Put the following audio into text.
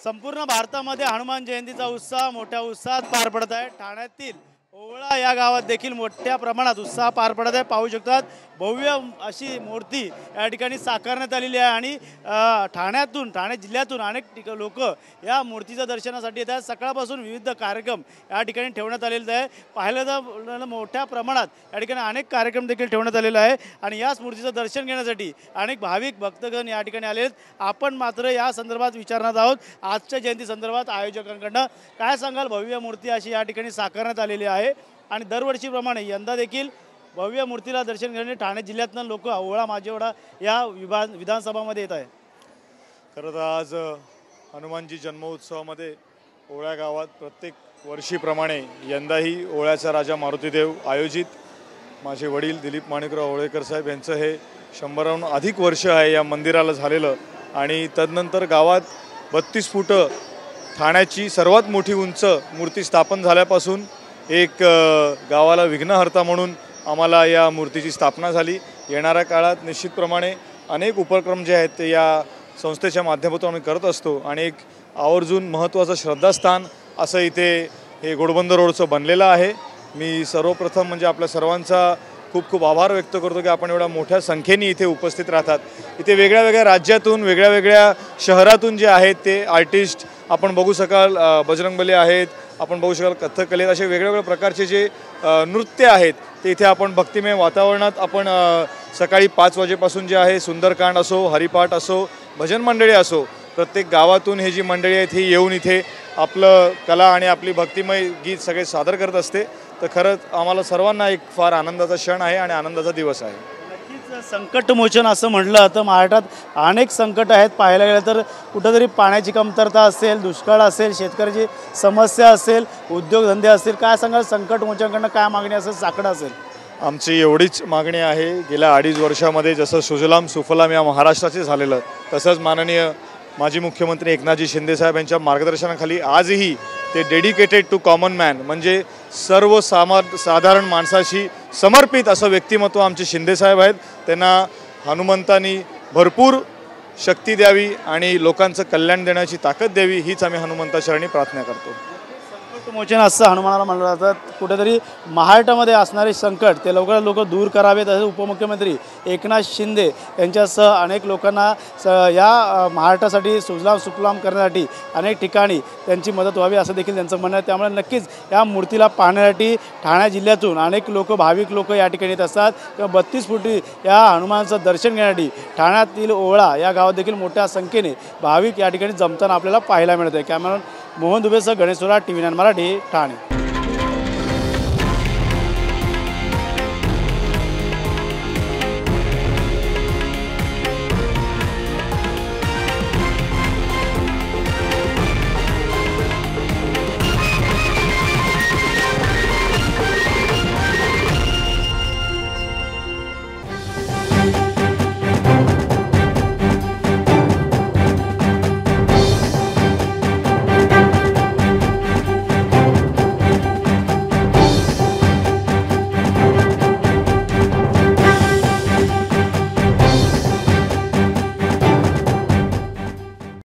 संपूर्ण भारतामध्ये हनुमान जयंतीचा उत्साह मोठ्या उत्साहात पार पडत आहे। ठाण्यातील ओवळा या गावात देखील मोठ्या प्रमाणात उत्साह पार पडत आहे। पाहू शकतात भव्य अशी मूर्ती या ठिकाणी साकारण्यात आलेली आहे आणि ठाणे जिल्ह्यातून अनेक लोक या मूर्तीच्या दर्शनासाठी येतात। सकाळपासून विविध कार्यक्रम या ठिकाणी ठेवण्यात आलेले आहे। पाहिलं तर मोठ्या प्रमाणात या ठिकाणी अनेक कार्यक्रम देखील ठेवण्यात आलेले आहे आणि याच मूर्तीचं दर्शन घेण्यासाठी अनेक भाविक भक्तगण या ठिकाणी आले आहेत। आपण मात्र या संदर्भात विचारणार आहोत आजच्या जयंती संदर्भात आयोजकांकडून काय सांगाल। भव्य मूर्ती अशी या ठिकाणी साकारण्यात आलेली आहे आणि दरवर्षीप्रमाणे यंदा देखील भव्य मूर्तीला दर्शन घेण्यासाठी ठाणे जिल्ह्यातून लोक ओवळा माझेवडा या विधानसभामध्ये येत आहे। खरं तर आज हनुमानजी जन्मोत्सवामध्ये ओवळा गावात प्रत्येक वर्षीप्रमाणे यंदाही ओवळ्याचा राजा मारुतीदेव आयोजित माझे वडील दिलीप माणिकराव ओवळेकर साहेब यांचं हे 100हून अधिक वर्ष आहे या मंदिराला झालेलं आणि तदनंतर गावात 32 फूट ठाण्याची सर्वात मोठी उंच मूर्ती स्थापन झाल्यापासून एक गावाला विघ्नहर्ता म्हणून आम्हाला या मूर्तीची स्थापना झाली। येणाऱ्या काळात निश्चितप्रमाणे अनेक उपक्रम जे आहेत ते या संस्थेच्या माध्यमातून आम्ही करत असतो आणि एक आवर्जून महत्त्वाचं श्रद्धास्थान असं इथे हे घोडबंदर रोडचं बनलेलं आहे। मी सर्वप्रथम म्हणजे आपल्या सर्वांचा खूप खूप आभार व्यक्त करतो की आपण एवढ्या मोठ्या संख्येने इथे उपस्थित राहतात। इथे वेगळ्या वेगळ्या राज्यातून वेगळ्या वेगळ्या शहरातून जे आहेत ते आर्टिस्ट आपण बघू शकाल, बजरंगबली आहेत, आपण बघू शकाल कथकली, असे वेगवेगळ्या प्रकारचे जे नृत्य आहेत ते इथे आपण भक्तिमय वातावरणात आपण सकाळी 5 वाजेपासून जे आहे सुंदरकांड असो, हरिपाठ असो, भजन मंडळी असो, प्रत्येक गावातून हे जी मंडळी आहेत ही येऊन इथे आपलं कला आणि आपली भक्तिमय गीत सगळे सादर करत असते। तर खरंच आम्हाला सर्वांना एक फार आनंदाचा क्षण आहे आणि आनंदाचा दिवस आहे। नक्कीच संकटमोचन असं म्हटलं तर महाराष्ट्रात अनेक संकट आहेत। पाहायला गेलं तर कुठंतरी पाण्याची कमतरता असेल, दुष्काळ असेल, शेतकऱ्याची समस्या असेल, उद्योगधंदे असतील, काय सांगाल संकटमोचनकडनं काय मागणी असेल, साकडं असेल? आमची एवढीच मागणी आहे, गेल्या 2.5 वर्षामध्ये जसं सुजलाम सुफलाम या महाराष्ट्राचे झालेलं तसंच माननीय माजी मुख्यमंत्री एकनाथजी शिंदे साहेब यांच्या मार्गदर्शनाखाली आजही ते डेडिकेटेड टू कॉमन मॅन म्हणजे साधारण माणसाशी समर्पित असं व्यक्तिमत्व आमचे शिंदे साहेब आहेत। त्यांना हनुमंतांनी भरपूर शक्ती द्यावी आणि लोकांचं कल्याण देण्याची ताकद द्यावी हीच आम्ही हनुमंताचरणी प्रार्थना करतो। संकटमोचन असं हनुमानाला म्हटलं जातं। कुठेतरी महाराष्ट्रामध्ये असणारे संकट ते लवकर दूर करावेत असं उपमुख्यमंत्री एकनाथ शिंदे यांच्यासह अनेक लोकांना या महाराष्ट्रासाठी सुजलाम सुफलाम करण्यासाठी अनेक ठिकाणी त्यांची मदत व्हावी असं देखील त्यांचं म्हणणं आहे। त्यामुळे नक्कीच या मूर्तीला पाहण्यासाठी ठाणे जिल्ह्यातून अनेक भाविक लोक या ठिकाणी येत असतात किंवा 32 फुटी या हनुमानाचं दर्शन घेण्यासाठी ठाण्यातील ओवळा या गावात देखील मोठ्या संख्येने भाविक या ठिकाणी जमताना आपल्याला पाहायला मिळत आहे। कॅमेरामॅन मोहन दुबेसह गणेश सोरा, TV9 मराठी, ठाणे।